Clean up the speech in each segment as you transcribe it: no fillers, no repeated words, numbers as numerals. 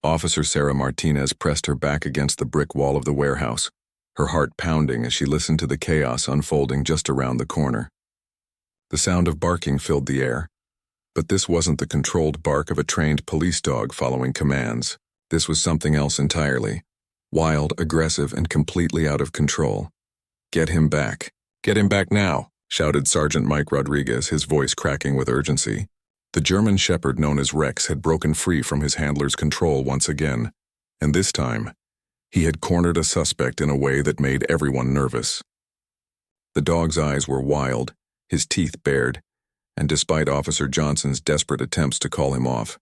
Officer Sarah Martinez pressed her back against the brick wall of the warehouse, her heart pounding as she listened to the chaos unfolding just around the corner. The sound of barking filled the air, but this wasn't the controlled bark of a trained police dog following commands. This was something else entirely. Wild, aggressive, and completely out of control. "Get him back. Get him back now," shouted Sergeant Mike Rodriguez, his voice cracking with urgency. The German shepherd known as Rex had broken free from his handler's control once again, and this time, he had cornered a suspect in a way that made everyone nervous. The dog's eyes were wild, his teeth bared, and despite Officer Johnson's desperate attempts to call him off,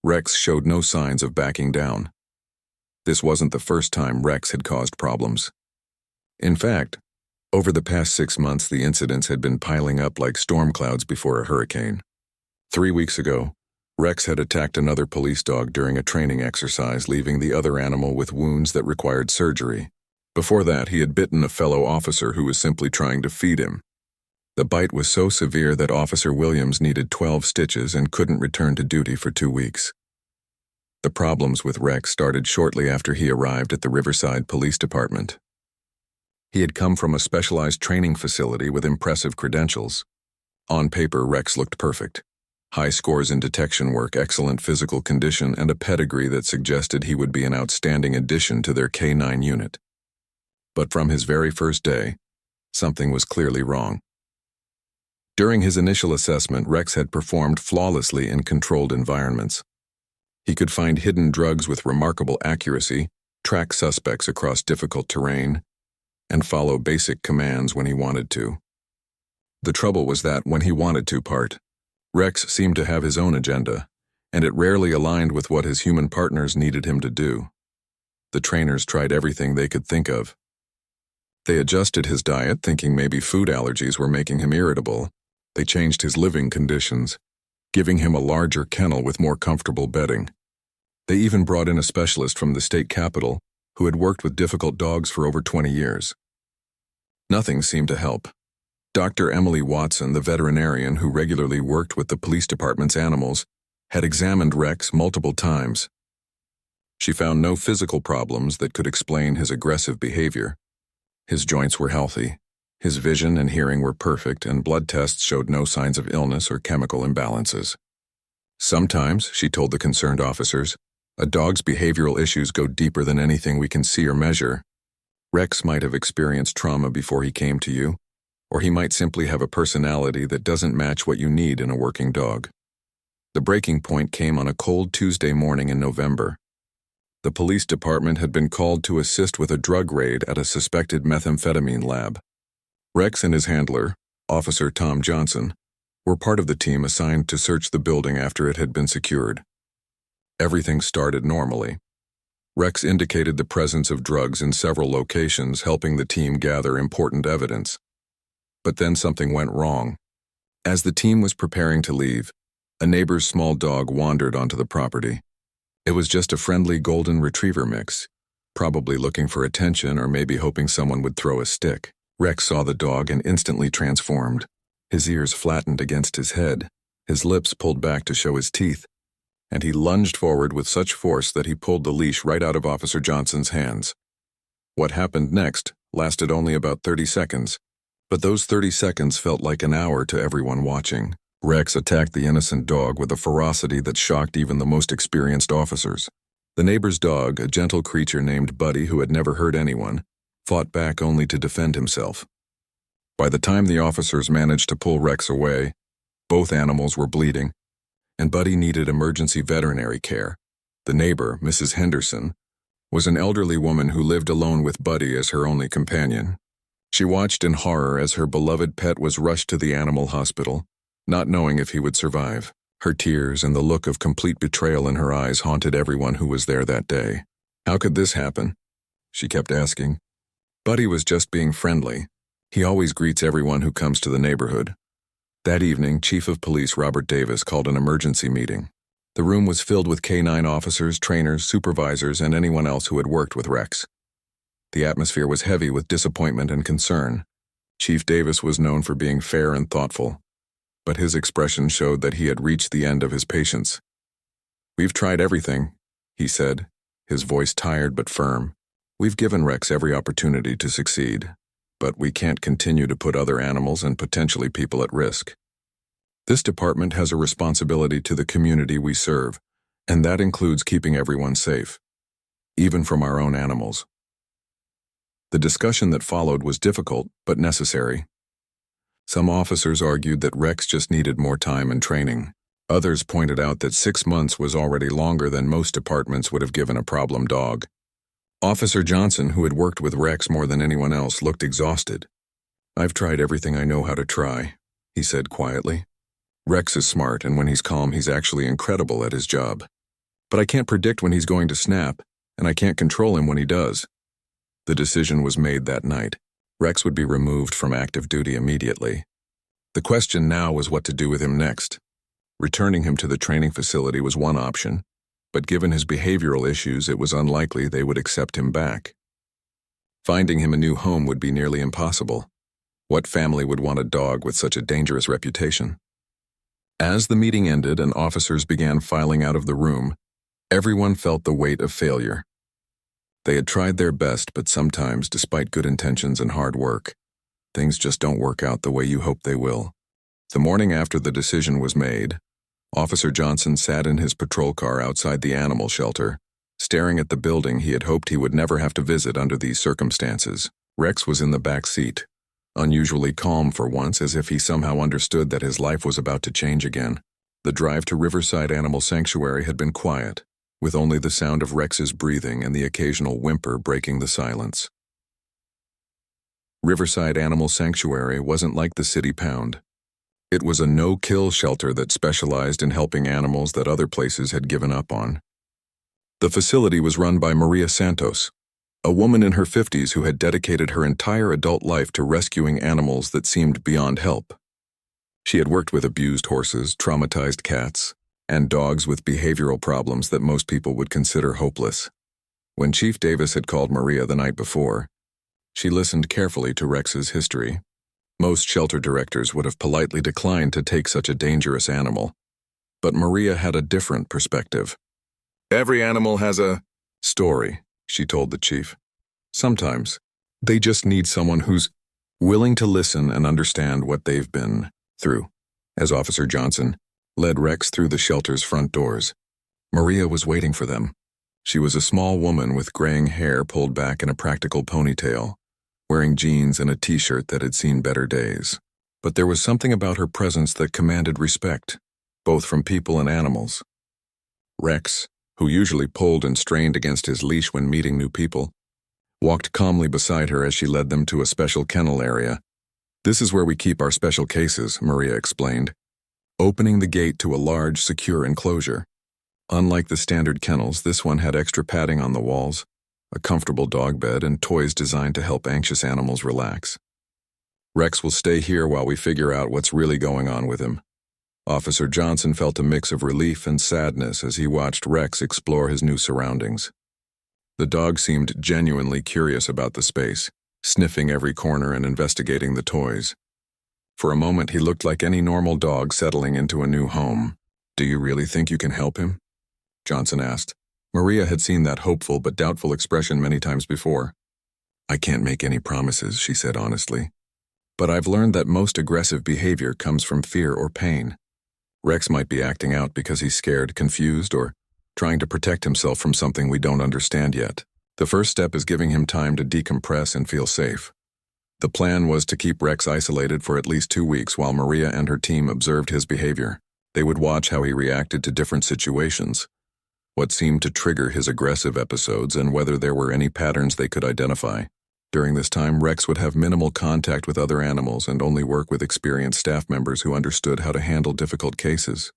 Rex showed no signs of backing down. This wasn't the first time Rex had caused problems. In fact, over the past 6 months, the incidents had been piling up like storm clouds before a hurricane. 3 weeks ago, Rex had attacked another police dog during a training exercise, leaving the other animal with wounds that required surgery. Before that, he had bitten a fellow officer who was simply trying to feed him. The bite was so severe that Officer Williams needed 12 stitches and couldn't return to duty for 2 weeks. The problems with Rex started shortly after he arrived at the Riverside Police Department. He had come from a specialized training facility with impressive credentials. On paper, Rex looked perfect. High scores in detection work, excellent physical condition, and a pedigree that suggested he would be an outstanding addition to their K-9 unit. But from his very first day, something was clearly wrong. During his initial assessment, Rex had performed flawlessly in controlled environments. He could find hidden drugs with remarkable accuracy, track suspects across difficult terrain, and follow basic commands when he wanted to. The trouble was that when he wanted to part, Rex seemed to have his own agenda, and it rarely aligned with what his human partners needed him to do. The trainers tried everything they could think of. They adjusted his diet, thinking maybe food allergies were making him irritable. They changed his living conditions, giving him a larger kennel with more comfortable bedding. They even brought in a specialist from the state capital who had worked with difficult dogs for over 20 years. Nothing seemed to help. Dr. Emily Watson, the veterinarian who regularly worked with the police department's animals, had examined Rex multiple times. She found no physical problems that could explain his aggressive behavior. His joints were healthy, his vision and hearing were perfect, and blood tests showed no signs of illness or chemical imbalances. Sometimes, she told the concerned officers, a dog's behavioral issues go deeper than anything we can see or measure. Rex might have experienced trauma before he came to you, or he might simply have a personality that doesn't match what you need in a working dog. The breaking point came on a cold Tuesday morning in November. The police department had been called to assist with a drug raid at a suspected methamphetamine lab. Rex and his handler, Officer Tom Johnson, were part of the team assigned to search the building after it had been secured. Everything started normally. Rex indicated the presence of drugs in several locations, helping the team gather important evidence. But then something went wrong. As the team was preparing to leave, a neighbor's small dog wandered onto the property. It was just a friendly golden retriever mix, probably looking for attention or maybe hoping someone would throw a stick. Rex saw the dog and instantly transformed. His ears flattened against his head, his lips pulled back to show his teeth, and he lunged forward with such force that he pulled the leash right out of Officer Johnson's hands. What happened next lasted only about 30 seconds. But those 30 seconds felt like an hour to everyone watching. Rex attacked the innocent dog with a ferocity that shocked even the most experienced officers. The neighbor's dog, a gentle creature named Buddy who had never hurt anyone, fought back only to defend himself. By the time the officers managed to pull Rex away, both animals were bleeding, and Buddy needed emergency veterinary care. The neighbor, Mrs. Henderson, was an elderly woman who lived alone with Buddy as her only companion. She watched in horror as her beloved pet was rushed to the animal hospital, not knowing if he would survive. Her tears and the look of complete betrayal in her eyes haunted everyone who was there that day. How could this happen? She kept asking. Buddy was just being friendly. He always greets everyone who comes to the neighborhood. That evening, Chief of Police Robert Davis called an emergency meeting. The room was filled with K-9 officers, trainers, supervisors, and anyone else who had worked with Rex. The atmosphere was heavy with disappointment and concern. Chief Davis was known for being fair and thoughtful, but his expression showed that he had reached the end of his patience. "We've tried everything," he said, his voice tired but firm. "We've given Rex every opportunity to succeed, but we can't continue to put other animals and potentially people at risk. This department has a responsibility to the community we serve, and that includes keeping everyone safe, even from our own animals." The discussion that followed was difficult but necessary. Some officers argued that Rex just needed more time and training. Others pointed out that 6 months was already longer than most departments would have given a problem dog. Officer Johnson, who had worked with Rex more than anyone else, looked exhausted. "I've tried everything I know how to try," he said quietly. "Rex is smart, and when he's calm, he's actually incredible at his job. But I can't predict when he's going to snap, and I can't control him when he does." The decision was made that night. Rex would be removed from active duty immediately. The question now was what to do with him next. Returning him to the training facility was one option, but given his behavioral issues, it was unlikely they would accept him back. Finding him a new home would be nearly impossible. What family would want a dog with such a dangerous reputation? As the meeting ended and officers began filing out of the room, everyone felt the weight of failure. They had tried their best, but sometimes, despite good intentions and hard work, things just don't work out the way you hope they will. The morning after the decision was made, Officer Johnson sat in his patrol car outside the animal shelter, staring at the building he had hoped he would never have to visit under these circumstances. Rex was in the back seat, unusually calm for once, as if he somehow understood that his life was about to change again. The drive to Riverside Animal Sanctuary had been quiet, with only the sound of Rex's breathing and the occasional whimper breaking the silence. Riverside Animal Sanctuary wasn't like the city pound. It was a no-kill shelter that specialized in helping animals that other places had given up on. The facility was run by Maria Santos, a woman in her 50s who had dedicated her entire adult life to rescuing animals that seemed beyond help. She had worked with abused horses, traumatized cats, and dogs with behavioral problems that most people would consider hopeless. When Chief Davis had called Maria the night before, she listened carefully to Rex's history. Most shelter directors would have politely declined to take such a dangerous animal, but Maria had a different perspective. "Every animal has a story," she told the chief. "Sometimes they just need someone who's willing to listen and understand what they've been through." As Officer Johnson led Rex through the shelter's front doors, Maria was waiting for them. She was a small woman with graying hair pulled back in a practical ponytail, wearing jeans and a t-shirt that had seen better days. But there was something about her presence that commanded respect, both from people and animals. Rex, who usually pulled and strained against his leash when meeting new people, walked calmly beside her as she led them to a special kennel area. "This is where we keep our special cases," Maria explained, opening the gate to a large, secure enclosure. Unlike the standard kennels, this one had extra padding on the walls, a comfortable dog bed, and toys designed to help anxious animals relax. "Rex will stay here while we figure out what's really going on with him." Officer Johnson felt a mix of relief and sadness as he watched Rex explore his new surroundings. The dog seemed genuinely curious about the space, sniffing every corner and investigating the toys. For a moment, he looked like any normal dog settling into a new home. "Do you really think you can help him?" Johnson asked. Maria had seen that hopeful but doubtful expression many times before. "I can't make any promises," she said honestly. "But I've learned that most aggressive behavior comes from fear or pain. Rex might be acting out because he's scared, confused, or trying to protect himself from something we don't understand yet. The first step is giving him time to decompress and feel safe." The plan was to keep Rex isolated for at least 2 weeks while Maria and her team observed his behavior. They would watch how he reacted to different situations, what seemed to trigger his aggressive episodes, and whether there were any patterns they could identify. During this time, Rex would have minimal contact with other animals and only work with experienced staff members who understood how to handle difficult cases.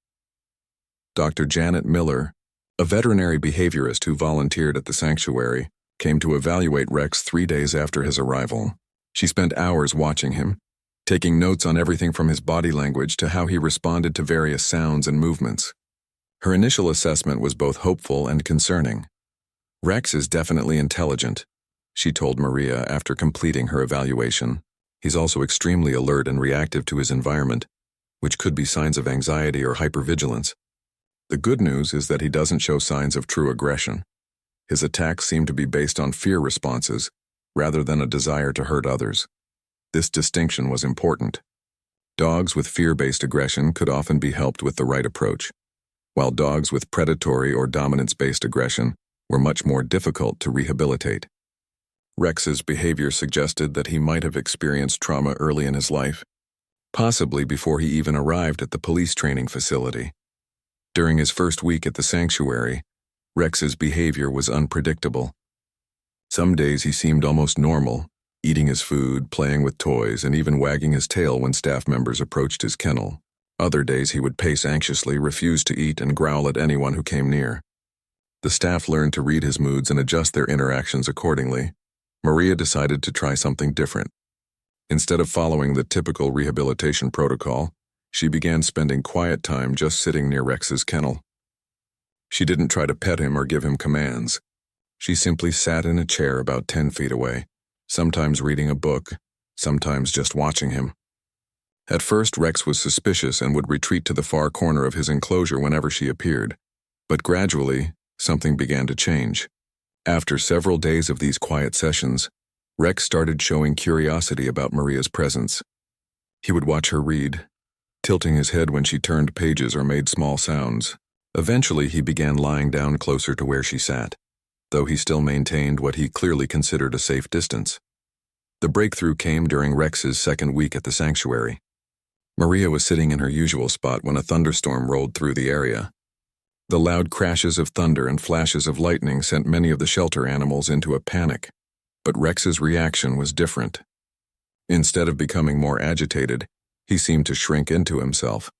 Dr. Janet Miller, a veterinary behaviorist who volunteered at the sanctuary, came to evaluate Rex 3 days after his arrival. She spent hours watching him, taking notes on everything from his body language to how he responded to various sounds and movements. Her initial assessment was both hopeful and concerning. "Rex is definitely intelligent," she told Maria after completing her evaluation. "He's also extremely alert and reactive to his environment, which could be signs of anxiety or hypervigilance. The good news is that he doesn't show signs of true aggression. His attacks seem to be based on fear responses, rather than a desire to hurt others. This distinction was important. Dogs with fear-based aggression could often be helped with the right approach, while dogs with predatory or dominance-based aggression were much more difficult to rehabilitate. Rex's behavior suggested that he might have experienced trauma early in his life, possibly before he even arrived at the police training facility. During his first week at the sanctuary, Rex's behavior was unpredictable. Some days he seemed almost normal, eating his food, playing with toys, and even wagging his tail when staff members approached his kennel. Other days he would pace anxiously, refuse to eat, and growl at anyone who came near. The staff learned to read his moods and adjust their interactions accordingly. Maria decided to try something different. Instead of following the typical rehabilitation protocol, she began spending quiet time just sitting near Rex's kennel. She didn't try to pet him or give him commands. She simply sat in a chair about 10 feet away, sometimes reading a book, sometimes just watching him. At first, Rex was suspicious and would retreat to the far corner of his enclosure whenever she appeared. But gradually, something began to change. After several days of these quiet sessions, Rex started showing curiosity about Maria's presence. He would watch her read, tilting his head when she turned pages or made small sounds. Eventually, he began lying down closer to where she sat, though he still maintained what he clearly considered a safe distance. The breakthrough came during Rex's second week at the sanctuary. Maria was sitting in her usual spot when a thunderstorm rolled through the area. The loud crashes of thunder and flashes of lightning sent many of the shelter animals into a panic, but Rex's reaction was different. Instead of becoming more agitated, he seemed to shrink into himself,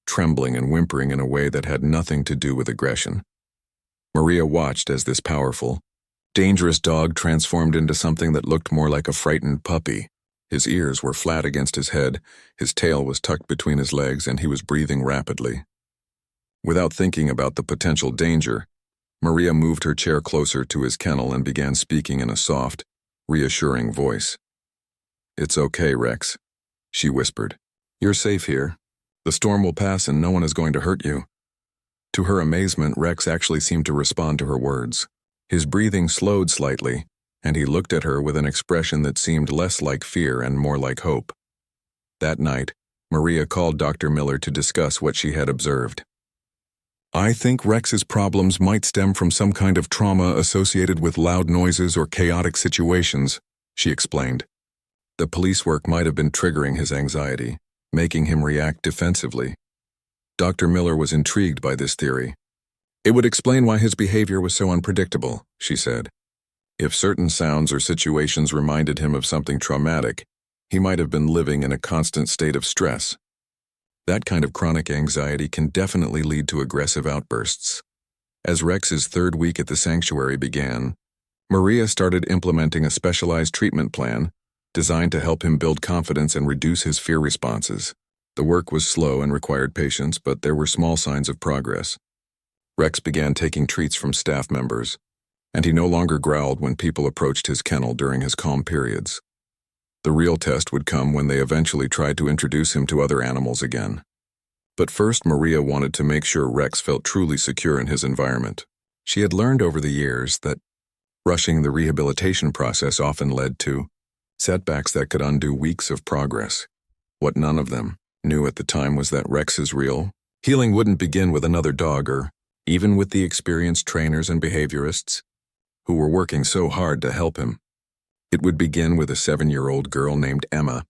trembling and whimpering in a way that had nothing to do with aggression. Maria watched as this powerful, dangerous dog transformed into something that looked more like a frightened puppy. His ears were flat against his head, his tail was tucked between his legs, and he was breathing rapidly. Without thinking about the potential danger, Maria moved her chair closer to his kennel and began speaking in a soft, reassuring voice. "It's okay, Rex," she whispered. "You're safe here. The storm will pass and no one is going to hurt you." To her amazement, Rex actually seemed to respond to her words. His breathing slowed slightly, and he looked at her with an expression that seemed less like fear and more like hope. That night, Maria called Dr. Miller to discuss what she had observed. "I think Rex's problems might stem from some kind of trauma associated with loud noises or chaotic situations," she explained. The police work might have been triggering his anxiety, making him react defensively. Dr. Miller was intrigued by this theory. "It would explain why his behavior was so unpredictable," she said. "If certain sounds or situations reminded him of something traumatic, he might have been living in a constant state of stress. That kind of chronic anxiety can definitely lead to aggressive outbursts." As Rex's third week at the sanctuary began, Maria started implementing a specialized treatment plan designed to help him build confidence and reduce his fear responses. The work was slow and required patience, but there were small signs of progress. Rex began taking treats from staff members, and he no longer growled when people approached his kennel during his calm periods. The real test would come when they eventually tried to introduce him to other animals again. But first, Maria wanted to make sure Rex felt truly secure in his environment. She had learned over the years that rushing the rehabilitation process often led to setbacks that could undo weeks of progress. What none of them knew at the time was that Rex's real healing wouldn't begin with another dog or even with the experienced trainers and behaviorists who were working so hard to help him. It would begin with a 7-year-old girl named Emma,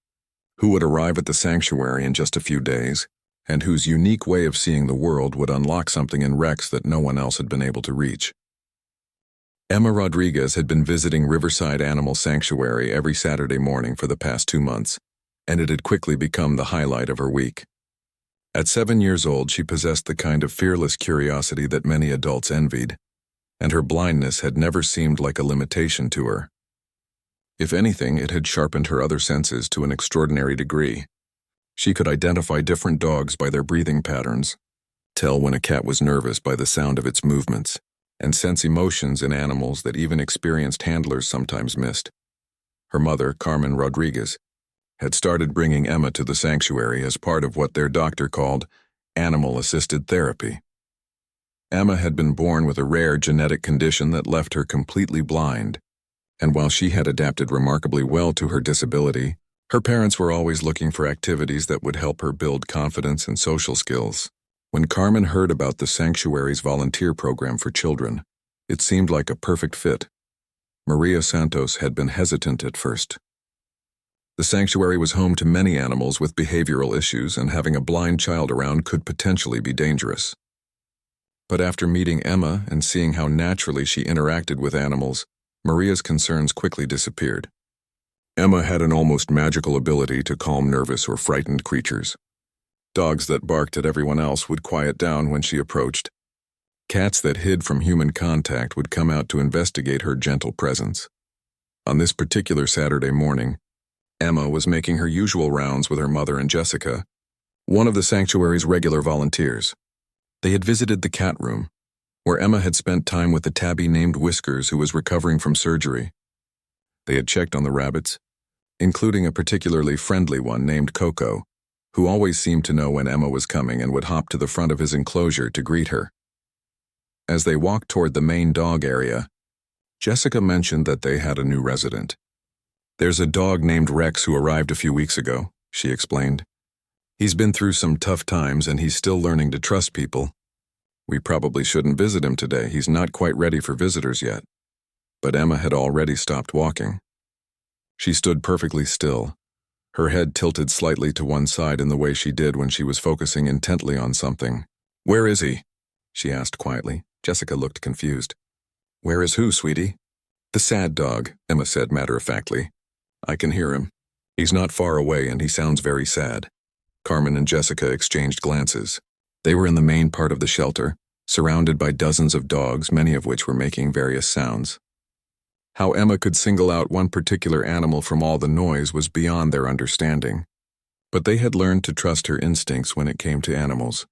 who would arrive at the sanctuary in just a few days, and whose unique way of seeing the world would unlock something in Rex that no one else had been able to reach. Emma Rodriguez had been visiting Riverside Animal Sanctuary every Saturday morning for the past 2 months, and it had quickly become the highlight of her week. At 7 years old, she possessed the kind of fearless curiosity that many adults envied, and her blindness had never seemed like a limitation to her. If anything, it had sharpened her other senses to an extraordinary degree. She could identify different dogs by their breathing patterns, tell when a cat was nervous by the sound of its movements, and sense emotions in animals that even experienced handlers sometimes missed. Her mother, Carmen Rodriguez, had started bringing Emma to the sanctuary as part of what their doctor called animal-assisted therapy. Emma had been born with a rare genetic condition that left her completely blind, and while she had adapted remarkably well to her disability, her parents were always looking for activities that would help her build confidence and social skills. When Carmen heard about the sanctuary's volunteer program for children, it seemed like a perfect fit. Maria Santos had been hesitant at first. The sanctuary was home to many animals with behavioral issues, and having a blind child around could potentially be dangerous. But after meeting Emma and seeing how naturally she interacted with animals, Maria's concerns quickly disappeared. Emma had an almost magical ability to calm nervous or frightened creatures. Dogs that barked at everyone else would quiet down when she approached. Cats that hid from human contact would come out to investigate her gentle presence. On this particular Saturday morning, Emma was making her usual rounds with her mother and Jessica, one of the sanctuary's regular volunteers. They had visited the cat room, where Emma had spent time with the tabby named Whiskers, who was recovering from surgery. They had checked on the rabbits, including a particularly friendly one named Coco, who always seemed to know when Emma was coming and would hop to the front of his enclosure to greet her. As they walked toward the main dog area, Jessica mentioned that they had a new resident. "There's a dog named Rex who arrived a few weeks ago," she explained. "He's been through some tough times and he's still learning to trust people. We probably shouldn't visit him today. He's not quite ready for visitors yet." But Emma had already stopped walking. She stood perfectly still, her head tilted slightly to one side in the way she did when she was focusing intently on something. "Where is he?" she asked quietly. Jessica looked confused. "Where is who, sweetie?" "The sad dog," Emma said matter-of-factly. "I can hear him. He's not far away and he sounds very sad." Carmen and Jessica exchanged glances. They were in the main part of the shelter, surrounded by dozens of dogs, many of which were making various sounds. How Emma could single out one particular animal from all the noise was beyond their understanding. But they had learned to trust her instincts when it came to animals.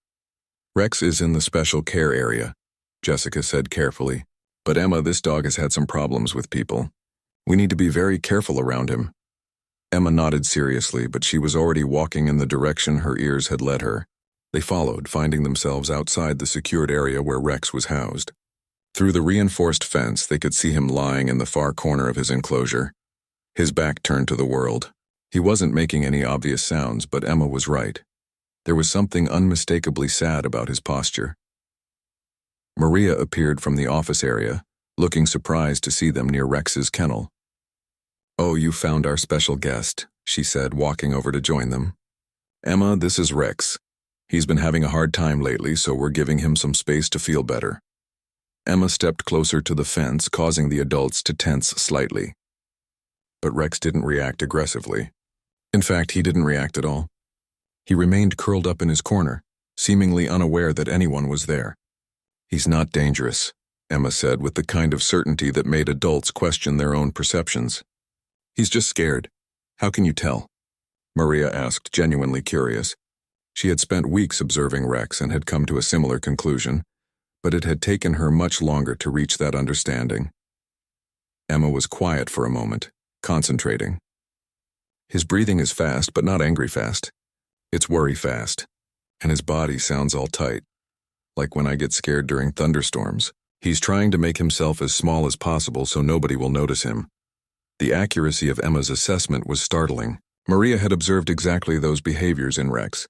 "Rex is in the special care area," Jessica said carefully. "But Emma, this dog has had some problems with people. We need to be very careful around him." Emma nodded seriously, but she was already walking in the direction her ears had led her. They followed, finding themselves outside the secured area where Rex was housed. Through the reinforced fence, they could see him lying in the far corner of his enclosure, his back turned to the world. He wasn't making any obvious sounds, but Emma was right. There was something unmistakably sad about his posture. Maria appeared from the office area, looking surprised to see them near Rex's kennel. "Oh, you found our special guest," she said, walking over to join them. "Emma, this is Rex. He's been having a hard time lately, so we're giving him some space to feel better." Emma stepped closer to the fence, causing the adults to tense slightly. But Rex didn't react aggressively. In fact, he didn't react at all. He remained curled up in his corner, seemingly unaware that anyone was there. "He's not dangerous," Emma said with the kind of certainty that made adults question their own perceptions. "He's just scared." "How can you tell?" Maria asked, genuinely curious. She had spent weeks observing Rex and had come to a similar conclusion, but it had taken her much longer to reach that understanding. Emma was quiet for a moment, concentrating. "His breathing is fast, but not angry fast. It's worry fast. And his body sounds all tight, like when I get scared during thunderstorms. He's trying to make himself as small as possible so nobody will notice him." The accuracy of Emma's assessment was startling. Maria had observed exactly those behaviors in Rex,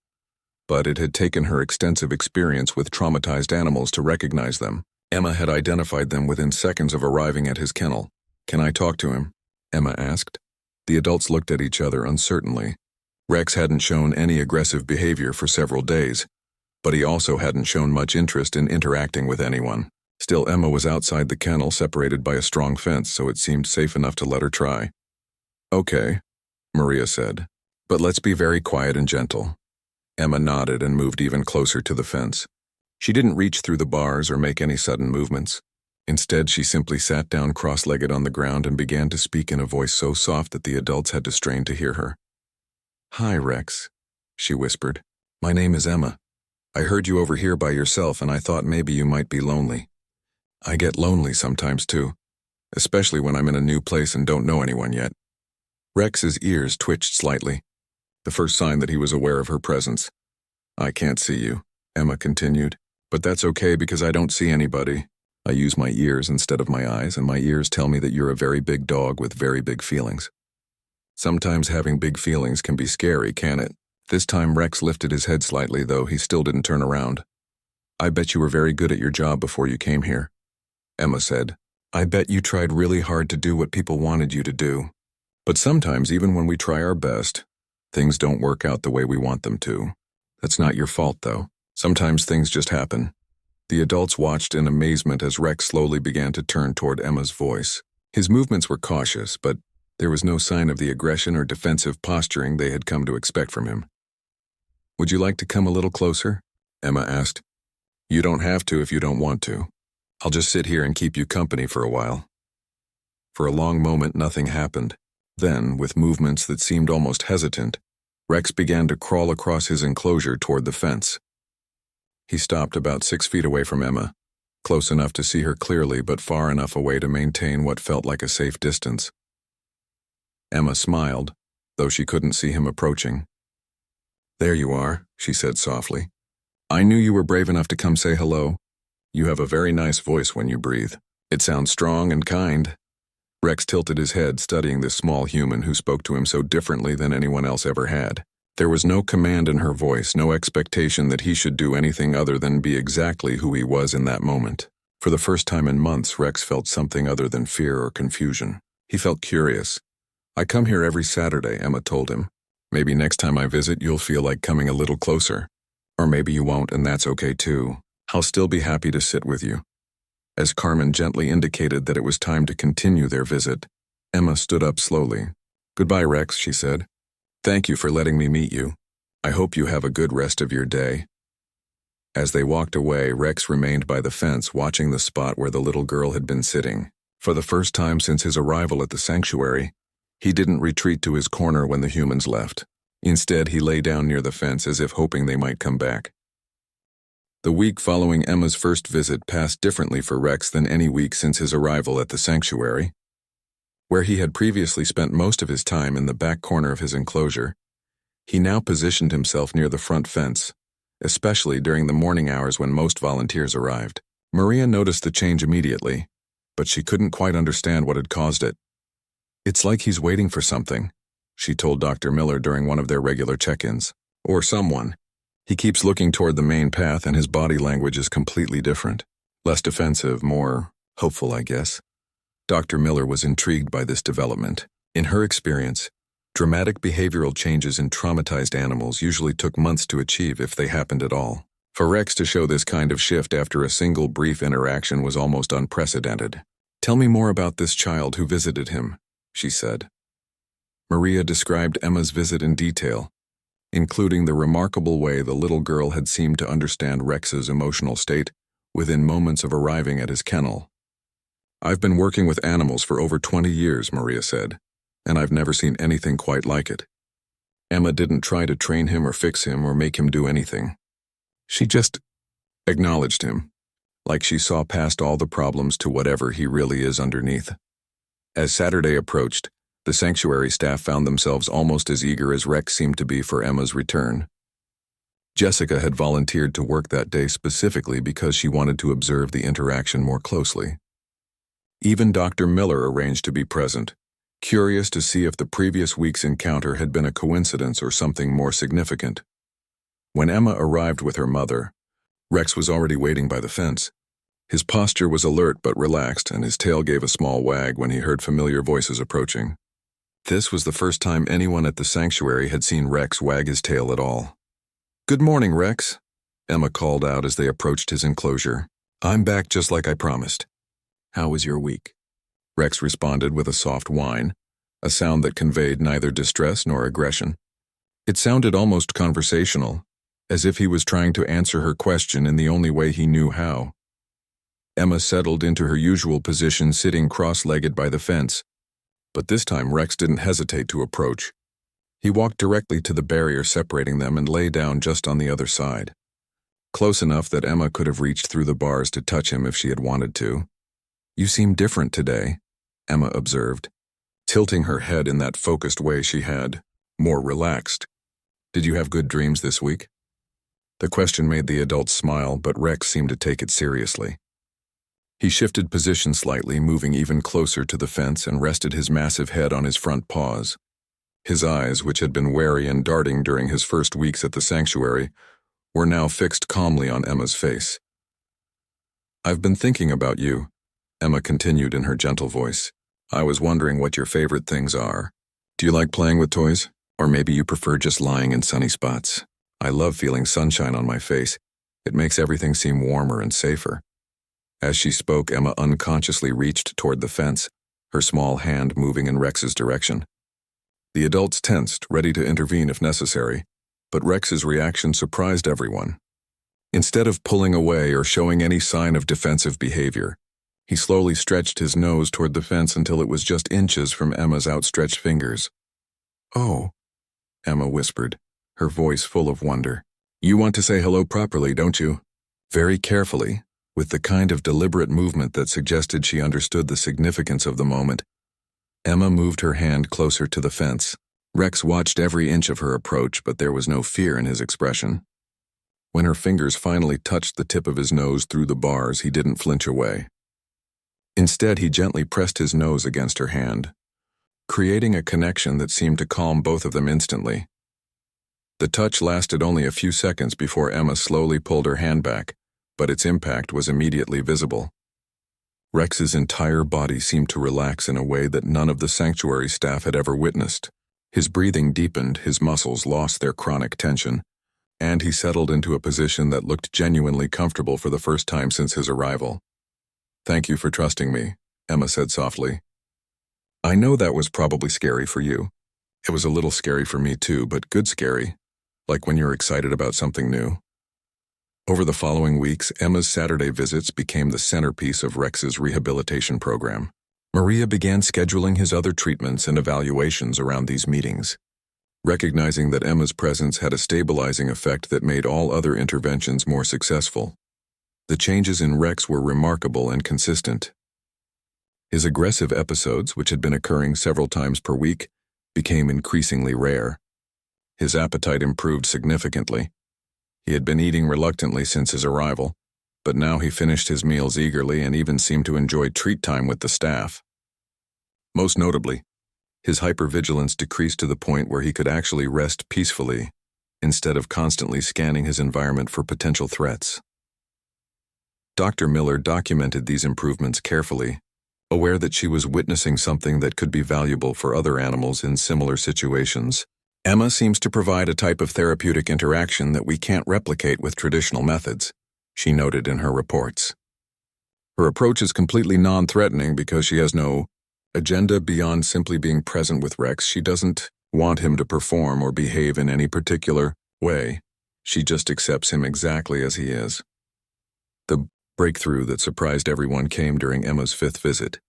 but it had taken her extensive experience with traumatized animals to recognize them. Emma had identified them within seconds of arriving at his kennel. "Can I talk to him?" Emma asked. The adults looked at each other uncertainly. Rex hadn't shown any aggressive behavior for several days, but he also hadn't shown much interest in interacting with anyone. Still, Emma was outside the kennel, separated by a strong fence, so it seemed safe enough to let her try. "Okay," Maria said, "but let's be very quiet and gentle." Emma nodded and moved even closer to the fence. She didn't reach through the bars or make any sudden movements. Instead, she simply sat down cross-legged on the ground and began to speak in a voice so soft that the adults had to strain to hear her. "Hi, Rex," she whispered. "My name is Emma. I heard you over here by yourself and I thought maybe you might be lonely. I get lonely sometimes too, especially when I'm in a new place and don't know anyone yet." Rex's ears twitched slightly, the first sign that he was aware of her presence. "I can't see you," Emma continued. But that's okay because I don't see anybody. I use my ears instead of my eyes, and my ears tell me that you're a very big dog with very big feelings. Sometimes having big feelings can be scary, can't it? This time Rex lifted his head slightly, though he still didn't turn around. I bet you were very good at your job before you came here, Emma said. I bet you tried really hard to do what people wanted you to do. But sometimes, even when we try our best, things don't work out the way we want them to. That's not your fault, though. Sometimes things just happen. The adults watched in amazement as Rex slowly began to turn toward Emma's voice. His movements were cautious, but there was no sign of the aggression or defensive posturing they had come to expect from him. Would you like to come a little closer? Emma asked. You don't have to if you don't want to. I'll just sit here and keep you company for a while. For a long moment, nothing happened. Then, with movements that seemed almost hesitant, Rex began to crawl across his enclosure toward the fence. He stopped about 6 feet away from Emma, close enough to see her clearly but far enough away to maintain what felt like a safe distance. Emma smiled, though she couldn't see him approaching. There you are, she said softly. I knew you were brave enough to come say hello. You have a very nice voice when you breathe. It sounds strong and kind. Rex tilted his head, studying this small human who spoke to him so differently than anyone else ever had. There was no command in her voice, no expectation that he should do anything other than be exactly who he was in that moment. For the first time in months, Rex felt something other than fear or confusion. He felt curious. I come here every Saturday, Emma told him. Maybe next time I visit, you'll feel like coming a little closer. Or maybe you won't, and that's okay too. I'll still be happy to sit with you. As Carmen gently indicated that it was time to continue their visit, Emma stood up slowly. Goodbye, Rex, she said. Thank you for letting me meet you. I hope you have a good rest of your day. As they walked away, Rex remained by the fence, watching the spot where the little girl had been sitting. For the first time since his arrival at the sanctuary, he didn't retreat to his corner when the humans left. Instead, he lay down near the fence as if hoping they might come back. The week following Emma's first visit passed differently for Rex than any week since his arrival at the sanctuary. Where he had previously spent most of his time in the back corner of his enclosure, he now positioned himself near the front fence, especially during the morning hours when most volunteers arrived. Maria noticed the change immediately, but she couldn't quite understand what had caused it. It's like he's waiting for something, she told Dr. Miller during one of their regular check-ins. Or someone. He keeps looking toward the main path and his body language is completely different. Less defensive, more hopeful, I guess. Dr. Miller was intrigued by this development. In her experience, dramatic behavioral changes in traumatized animals usually took months to achieve if they happened at all. For Rex to show this kind of shift after a single brief interaction was almost unprecedented. Tell me more about this child who visited him, she said. Maria described Emma's visit in detail, including the remarkable way the little girl had seemed to understand Rex's emotional state within moments of arriving at his kennel. I've been working with animals for over 20 years, Maria said, and I've never seen anything quite like it. Emma didn't try to train him or fix him or make him do anything. She just acknowledged him, like she saw past all the problems to whatever he really is underneath. As Saturday approached, the sanctuary staff found themselves almost as eager as Rex seemed to be for Emma's return. Jessica had volunteered to work that day specifically because she wanted to observe the interaction more closely. Even Dr. Miller arranged to be present, curious to see if the previous week's encounter had been a coincidence or something more significant. When Emma arrived with her mother, Rex was already waiting by the fence. His posture was alert but relaxed, and his tail gave a small wag when he heard familiar voices approaching. This was the first time anyone at the sanctuary had seen Rex wag his tail at all. Good morning, Rex, Emma called out as they approached his enclosure. I'm back just like I promised. How was your week? Rex responded with a soft whine, a sound that conveyed neither distress nor aggression. It sounded almost conversational, as if he was trying to answer her question in the only way he knew how. Emma settled into her usual position, sitting cross-legged by the fence, but this time Rex didn't hesitate to approach. He walked directly to the barrier separating them and lay down just on the other side, close enough that Emma could have reached through the bars to touch him if she had wanted to. You seem different today, Emma observed, tilting her head in that focused way she had, more relaxed. Did you have good dreams this week? The question made the adults smile, but Rex seemed to take it seriously. He shifted position slightly, moving even closer to the fence, and rested his massive head on his front paws. His eyes, which had been wary and darting during his first weeks at the sanctuary, were now fixed calmly on Emma's face. "I've been thinking about you," Emma continued in her gentle voice. "I was wondering what your favorite things are. Do you like playing with toys? Or maybe you prefer just lying in sunny spots? I love feeling sunshine on my face. It makes everything seem warmer and safer." As she spoke, Emma unconsciously reached toward the fence, her small hand moving in Rex's direction. The adults tensed, ready to intervene if necessary, but Rex's reaction surprised everyone. Instead of pulling away or showing any sign of defensive behavior, he slowly stretched his nose toward the fence until it was just inches from Emma's outstretched fingers. "Oh," Emma whispered, her voice full of wonder. "You want to say hello properly, don't you?" Very carefully, with the kind of deliberate movement that suggested she understood the significance of the moment, Emma moved her hand closer to the fence. Rex watched every inch of her approach, but there was no fear in his expression. When her fingers finally touched the tip of his nose through the bars, he didn't flinch away. Instead, he gently pressed his nose against her hand, creating a connection that seemed to calm both of them instantly. The touch lasted only a few seconds before Emma slowly pulled her hand back, but its impact was immediately visible. Rex's entire body seemed to relax in a way that none of the sanctuary staff had ever witnessed. His breathing deepened, his muscles lost their chronic tension, and he settled into a position that looked genuinely comfortable for the first time since his arrival. "Thank you for trusting me," Emma said softly. "I know that was probably scary for you. It was a little scary for me too, but good scary, like when you're excited about something new." Over the following weeks, Emma's Saturday visits became the centerpiece of Rex's rehabilitation program. Maria began scheduling his other treatments and evaluations around these meetings, recognizing that Emma's presence had a stabilizing effect that made all other interventions more successful. The changes in Rex were remarkable and consistent. His aggressive episodes, which had been occurring several times per week, became increasingly rare. His appetite improved significantly. He had been eating reluctantly since his arrival, but now he finished his meals eagerly and even seemed to enjoy treat time with the staff. Most notably, his hypervigilance decreased to the point where he could actually rest peacefully instead of constantly scanning his environment for potential threats. Dr. Miller documented these improvements carefully, aware that she was witnessing something that could be valuable for other animals in similar situations. "Emma seems to provide a type of therapeutic interaction that we can't replicate with traditional methods," she noted in her reports. "Her approach is completely non-threatening because she has no agenda beyond simply being present with Rex. She doesn't want him to perform or behave in any particular way. She just accepts him exactly as he is." The breakthrough that surprised everyone came during Emma's 5th visit.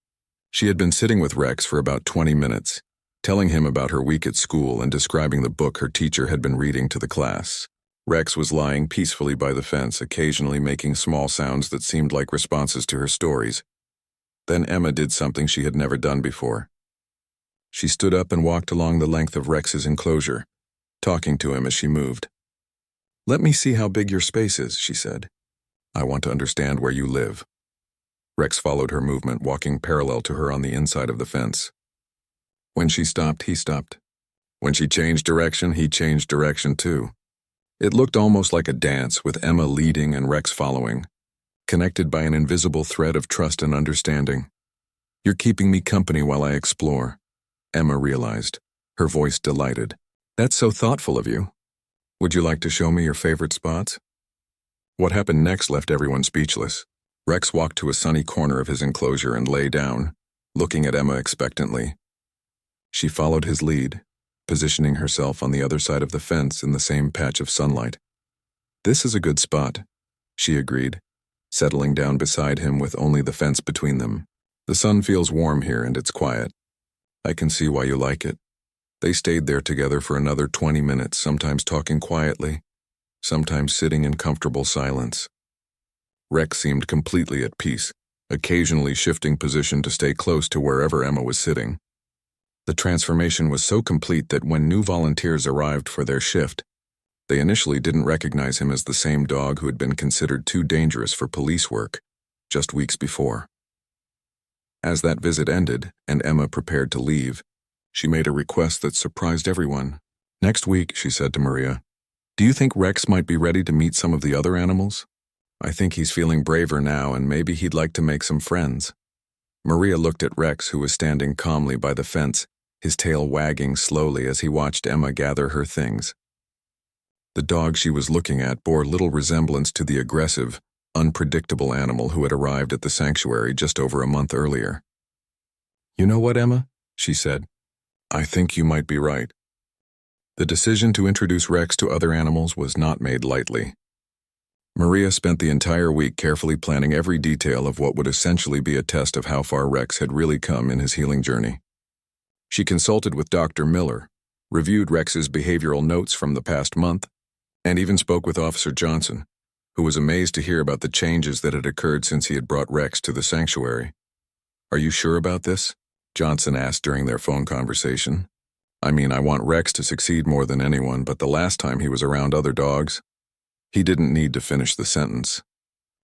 She had been sitting with Rex for about 20 minutes, telling him about her week at school and describing the book her teacher had been reading to the class. Rex was lying peacefully by the fence, occasionally making small sounds that seemed like responses to her stories. Then Emma did something she had never done before. She stood up and walked along the length of Rex's enclosure, talking to him as she moved. "Let me see how big your space is," she said. "I want to understand where you live." Rex followed her movement, walking parallel to her on the inside of the fence. When she stopped, he stopped. When she changed direction, he changed direction too. It looked almost like a dance, with Emma leading and Rex following, connected by an invisible thread of trust and understanding. "You're keeping me company while I explore," Emma realized, her voice delighted. "That's so thoughtful of you. Would you like to show me your favorite spots?" What happened next left everyone speechless. Rex walked to a sunny corner of his enclosure and lay down, looking at Emma expectantly. She followed his lead, positioning herself on the other side of the fence in the same patch of sunlight. "This is a good spot," she agreed, settling down beside him with only the fence between them. "The sun feels warm here and it's quiet. I can see why you like it." They stayed there together for another 20 minutes, sometimes talking quietly, sometimes sitting in comfortable silence. Rex seemed completely at peace, occasionally shifting position to stay close to wherever Emma was sitting. The transformation was so complete that when new volunteers arrived for their shift, They initially didn't recognize him as the same dog who had been considered too dangerous for police work just weeks before. As that visit ended and Emma prepared to leave, she made a request that surprised everyone. "Next week," she said to Maria, "do you think Rex might be ready to meet some of the other animals? I think he's feeling braver now and maybe he'd like to make some friends." Maria looked at Rex, who was standing calmly by the fence, his tail wagging slowly as he watched Emma gather her things. The dog she was looking at bore little resemblance to the aggressive, unpredictable animal who had arrived at the sanctuary just over a month earlier. "You know what, Emma?" she said. "I think you might be right." The decision to introduce Rex to other animals was not made lightly. Maria spent the entire week carefully planning every detail of what would essentially be a test of how far Rex had really come in his healing journey. She consulted with Dr. Miller, reviewed Rex's behavioral notes from the past month, and even spoke with Officer Johnson, who was amazed to hear about the changes that had occurred since he had brought Rex to the sanctuary. "Are you sure about this?" Johnson asked during their phone conversation. "I mean, I want Rex to succeed more than anyone, but the last time he was around other dogs..." He didn't need to finish the sentence.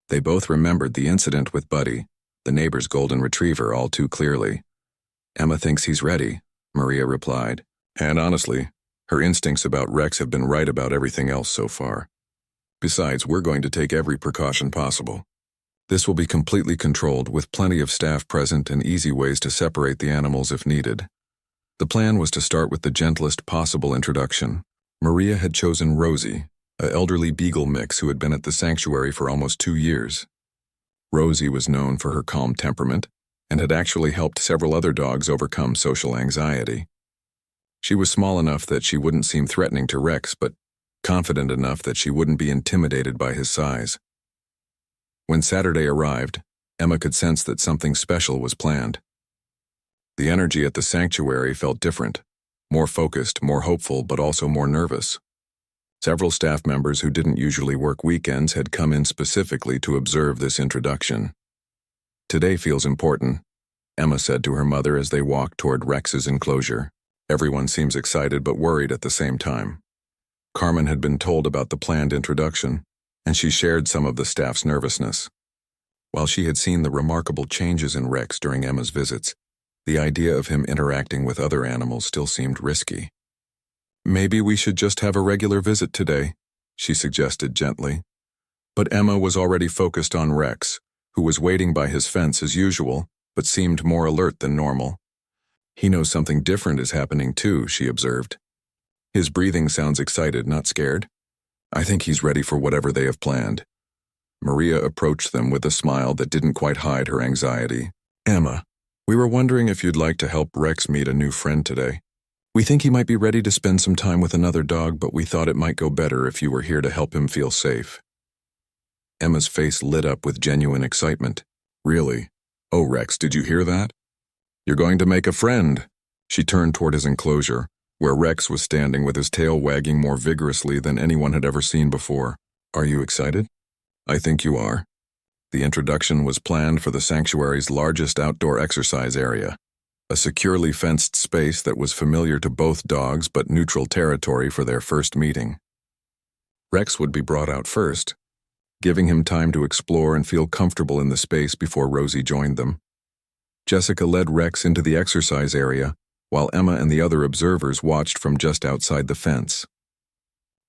They both remembered the incident with Buddy, the neighbor's golden retriever, all too clearly. "Emma thinks he's ready," Maria replied. And honestly, her instincts about Rex have been right about everything else so far. Besides, we're going to take every precaution possible. This will be completely controlled with plenty of staff present and easy ways to separate the animals if needed. The plan was to start with the gentlest possible introduction. Maria had chosen Rosie, an elderly beagle mix who had been at the sanctuary for almost 2 years. Rosie was known for her calm temperament and had actually helped several other dogs overcome social anxiety. She was small enough that she wouldn't seem threatening to Rex, but confident enough that she wouldn't be intimidated by his size. When Saturday arrived, Emma could sense that something special was planned. The energy at the sanctuary felt different, more focused, more hopeful, but also more nervous. Several staff members who didn't usually work weekends had come in specifically to observe this introduction. "Today feels important," Emma said to her mother as they walked toward Rex's enclosure. Everyone seems excited but worried at the same time. Carmen had been told about the planned introduction, and she shared some of the staff's nervousness. While she had seen the remarkable changes in Rex during Emma's visits, the idea of him interacting with other animals still seemed risky. "Maybe we should just have a regular visit today," she suggested gently. But Emma was already focused on Rex, who was waiting by his fence as usual, but seemed more alert than normal. "He knows something different is happening too," she observed. "His breathing sounds excited, not scared. I think he's ready for whatever they have planned." Maria approached them with a smile that didn't quite hide her anxiety. "Emma, we were wondering if you'd like to help Rex meet a new friend today. We think he might be ready to spend some time with another dog, but we thought it might go better if you were here to help him feel safe." Emma's face lit up with genuine excitement. "Really? Oh, Rex, did you hear that? You're going to make a friend." She turned toward his enclosure, where Rex was standing with his tail wagging more vigorously than anyone had ever seen before. "Are you excited?" "I think you are." The introduction was planned for the sanctuary's largest outdoor exercise area, a securely fenced space that was familiar to both dogs but neutral territory for their first meeting. Rex would be brought out first, giving him time to explore and feel comfortable in the space before Rosie joined them. Jessica led Rex into the exercise area, while Emma and the other observers watched from just outside the fence.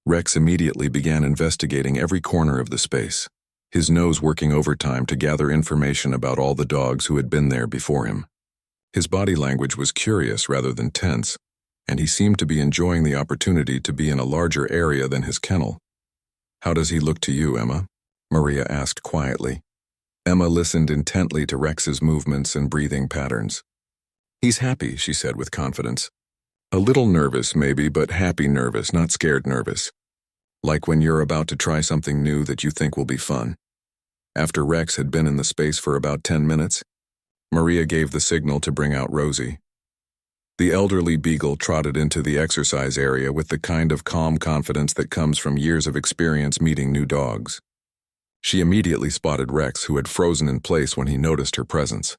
Rex immediately began investigating every corner of the space, his nose working overtime to gather information about all the dogs who had been there before him. His body language was curious rather than tense, and he seemed to be enjoying the opportunity to be in a larger area than his kennel. "How does he look to you, Emma?" Maria asked quietly. Emma listened intently to Rex's movements and breathing patterns. "He's happy," she said with confidence. "A little nervous, maybe, but happy nervous, not scared nervous. Like when you're about to try something new that you think will be fun." After Rex had been in the space for about 10 minutes, Maria gave the signal to bring out Rosie. The elderly beagle trotted into the exercise area with the kind of calm confidence that comes from years of experience meeting new dogs. She immediately spotted Rex, who had frozen in place when he noticed her presence.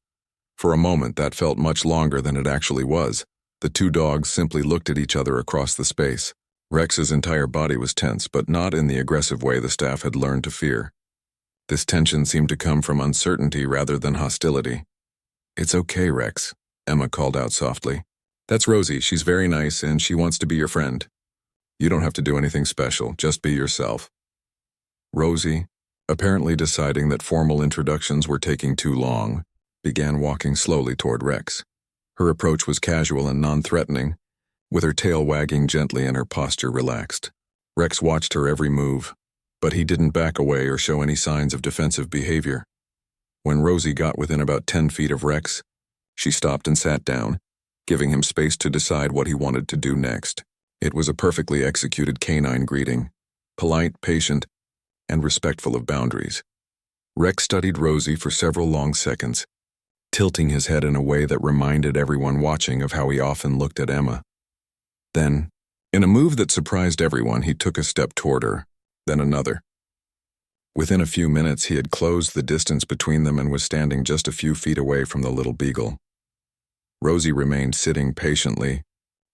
For a moment, that felt much longer than it actually was. The two dogs simply looked at each other across the space, Rex's entire body was tense, but not in the aggressive way the staff had learned to fear. This tension seemed to come from uncertainty rather than hostility. "It's okay, Rex," Emma called out softly. "That's Rosie. She's very nice and she wants to be your friend. You don't have to do anything special, just be yourself." Rosie, apparently deciding that formal introductions were taking too long, began walking slowly toward Rex. Her approach was casual and non-threatening, with her tail wagging gently and her posture relaxed. Rex watched her every move, but he didn't back away or show any signs of defensive behavior. When Rosie got within about 10 feet of Rex, she stopped and sat down, giving him space to decide what he wanted to do next. It was a perfectly executed canine greeting, polite, patient, and respectful of boundaries. Rex studied Rosie for several long seconds, tilting his head in a way that reminded everyone watching of how he often looked at Emma. Then, in a move that surprised everyone, he took a step toward her, then another. Within a few minutes, he had closed the distance between them and was standing just a few feet away from the little beagle. Rosie remained sitting patiently,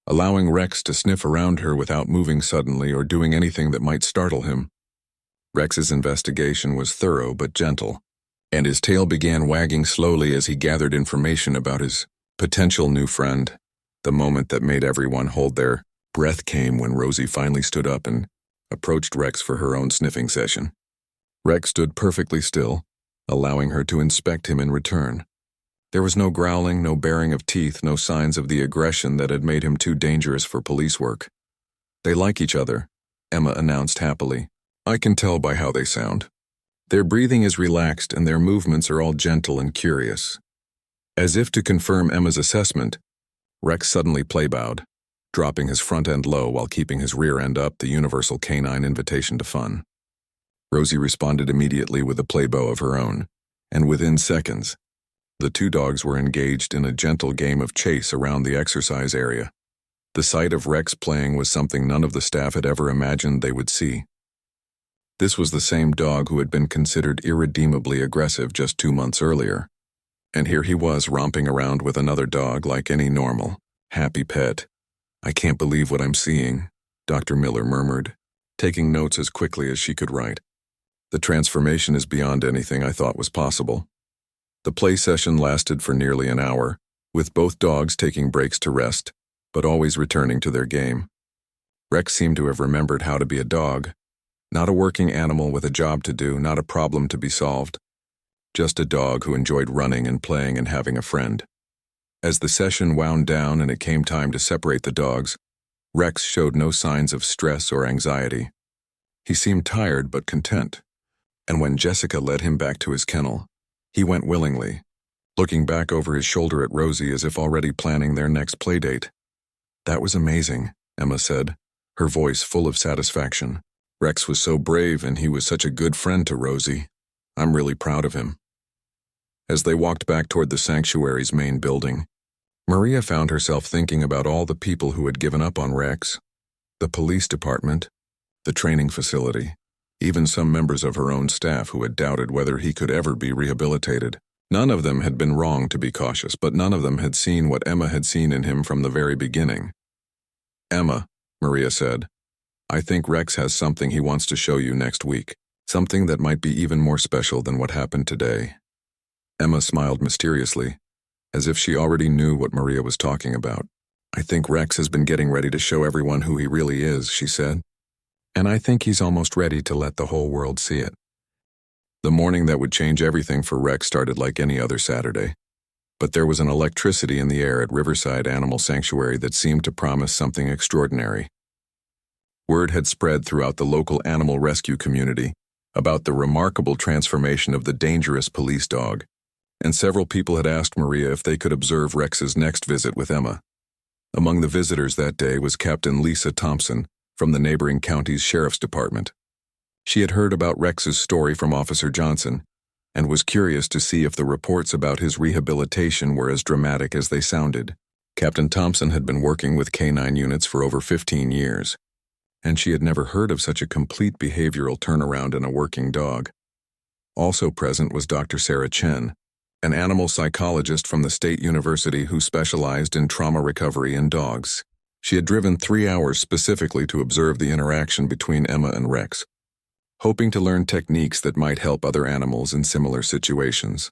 allowing Rex to sniff around her without moving suddenly or doing anything that might startle him. Rex's investigation was thorough but gentle, and his tail began wagging slowly as he gathered information about his potential new friend. The moment that made everyone hold their breath came when Rosie finally stood up and approached Rex for her own sniffing session. Rex stood perfectly still, allowing her to inspect him in return. There was no growling, no baring of teeth, no signs of the aggression that had made him too dangerous for police work. "They like each other," Emma announced happily. "I can tell by how they sound. Their breathing is relaxed and their movements are all gentle and curious." As if to confirm Emma's assessment, Rex suddenly playbowed, dropping his front end low while keeping his rear end up, the universal canine invitation to fun. Rosie responded immediately with a playbow of her own, and within seconds, the two dogs were engaged in a gentle game of chase around the exercise area. The sight of Rex playing was something none of the staff had ever imagined they would see. This was the same dog who had been considered irredeemably aggressive just 2 months earlier. And here he was romping around with another dog like any normal, happy pet. "I can't believe what I'm seeing," Dr. Miller murmured, taking notes as quickly as she could write. "The transformation is beyond anything I thought was possible." The play session lasted for nearly an hour, with both dogs taking breaks to rest, but always returning to their game. Rex seemed to have remembered how to be a dog, not a working animal with a job to do, not a problem to be solved. Just a dog who enjoyed running and playing and having a friend. As the session wound down and it came time to separate the dogs, Rex showed no signs of stress or anxiety. He seemed tired but content, and when Jessica led him back to his kennel, he went willingly, looking back over his shoulder at Rosie as if already planning their next playdate. "That was amazing," Emma said, her voice full of satisfaction. "Rex was so brave and he was such a good friend to Rosie. I'm really proud of him." As they walked back toward the sanctuary's main building, Maria found herself thinking about all the people who had given up on Rex, the police department, the training facility, even some members of her own staff who had doubted whether he could ever be rehabilitated. None of them had been wrong to be cautious, but none of them had seen what Emma had seen in him from the very beginning. "Emma," Maria said, "I think Rex has something he wants to show you next week, something that might be even more special than what happened today." Emma smiled mysteriously, as if she already knew what Maria was talking about. "I think Rex has been getting ready to show everyone who he really is," she said. "And I think he's almost ready to let the whole world see it." The morning that would change everything for Rex started like any other Saturday. But there was an electricity in the air at Riverside Animal Sanctuary that seemed to promise something extraordinary. Word had spread throughout the local animal rescue community about the remarkable transformation of the dangerous police dog, and several people had asked Maria if they could observe Rex's next visit with Emma. Among the visitors that day was Captain Lisa Thompson from the neighboring county's sheriff's department. She had heard about Rex's story from Officer Johnson and was curious to see if the reports about his rehabilitation were as dramatic as they sounded. Captain Thompson had been working with canine units for over 15 years, and she had never heard of such a complete behavioral turnaround in a working dog. Also present was Dr. Sarah Chen, an animal psychologist from the State University who specialized in trauma recovery in dogs. She had driven 3 hours specifically to observe the interaction between Emma and Rex, hoping to learn techniques that might help other animals in similar situations.